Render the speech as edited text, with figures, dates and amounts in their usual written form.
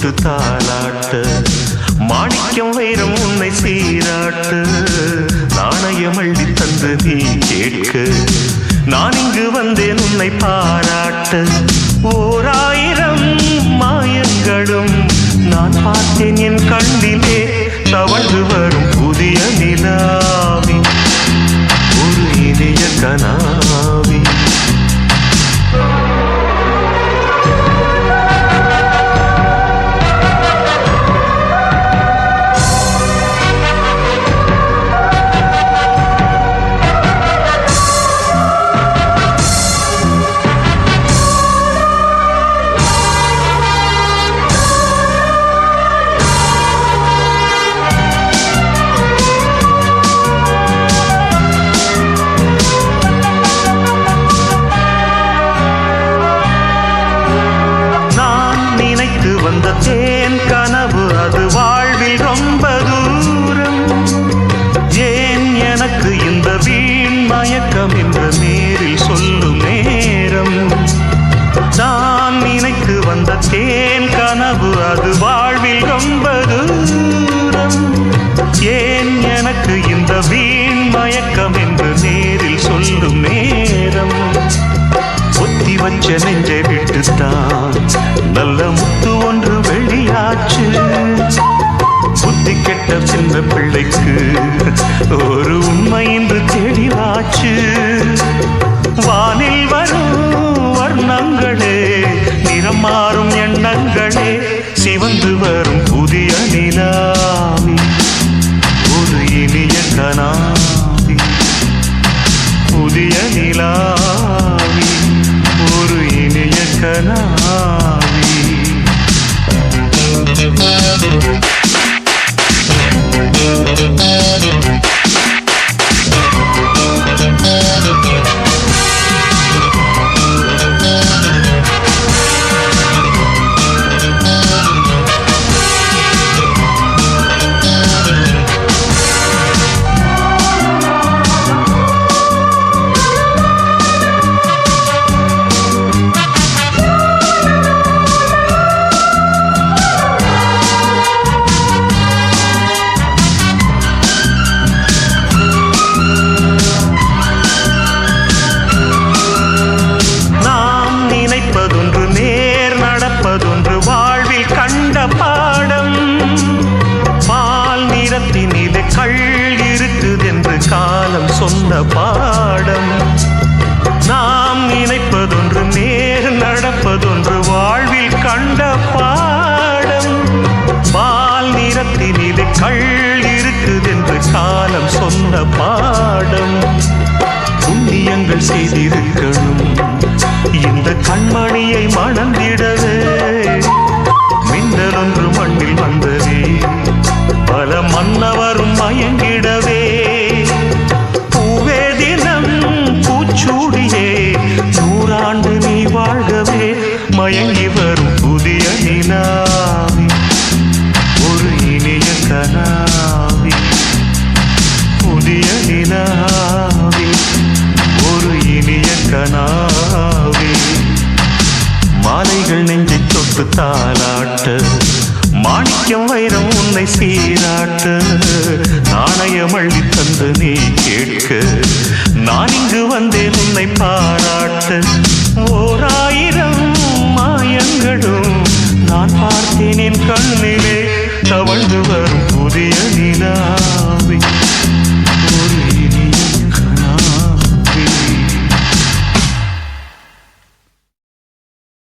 தொட்டு தாளாட்ட மாணிக்கம் வைரம் உன்னை சீராட்டு நாணயம் அள்ளி தந்து நீ கேட்க நான் இங்கு வந்தேன் உன்னை பாராட்ட ஓராயிரம் மாயங்களும் நான் பார்த்தேன் என் கண்ணிலே தவழ்ந்து வரும் புதிய நிலாவி ஒரு இனிய கனாவி வந்த தேன் கனவு அது வாழ்வில் ரொம்ப தூரம் ஏன் எனக்கு இந்த வீண் மயக்கம் என்று நேரில் சொல்லும் நேரம் நான் நினைத்து வந்த தேன் கனவு அது வாழ்வில் ரொம்ப தூரம் ஏன் எனக்கு இந்த வீண் மயக்கம் என்று நேரில் சொல்லும் நேரம் ஒத்தி வச்ச நெஞ்சை விட்டுத்தான் நல்ல முத்து ஒன்று வெளியாச்சு புத்தி கெட்ட சின்ன பிள்ளைக்கு ஒரு உண்மை இன்று தெளிவாச்சு வானில் வரும் வர்ணங்களே நிறம் மாறும் எண்ணங்களே சிவந்து வரும் புதிய நிலாவி ஒரு இனிய கனாவி புதிய நிலாவி ஒரு இனிய கனாவி பாடம் பால் நிறத்தினிலே கள் இருக்குதென்று காலம் சொன்ன பாடம் நாம் நினைப்பதொன்று நேர் நடப்பதொன்று வாழ்வில் கண்ட பாடம் பால் நிறத்தினிலே கள் இருக்குதென்று காலம் சொன்ன பாடம் புண்ணியங்கள் செய்திருக்கணும் இந்த கண்மணியை மணந்திடவே மின்னல் ஒன்று மண்ணில் வந்ததே பல மன்னவரும் மயங்கிடவே பூவே தினம் பூச்சூடியே நூறாண்டு நீ வாழ்கவே மயங்கி வரும் புதிய நிலாவி ஒரு இனிய கனாவி புதிய நிலாவி ஒரு இனிய கனாவி மாலைகள் நெஞ்சை தொட்டு தாளாட்ட மாணிக்கம் வைரம் உன்னை சீராட்ட நாணயம் அள்ளி தந்து நீ கேட்க நான் இங்கு வந்தேன் உன்னை பாராட்ட ஓராயிரம் மாயங்களும் நான் பார்த்தேன் என் கண்ணிலே தவழ்ந்து வரும் புதிய நிலாவி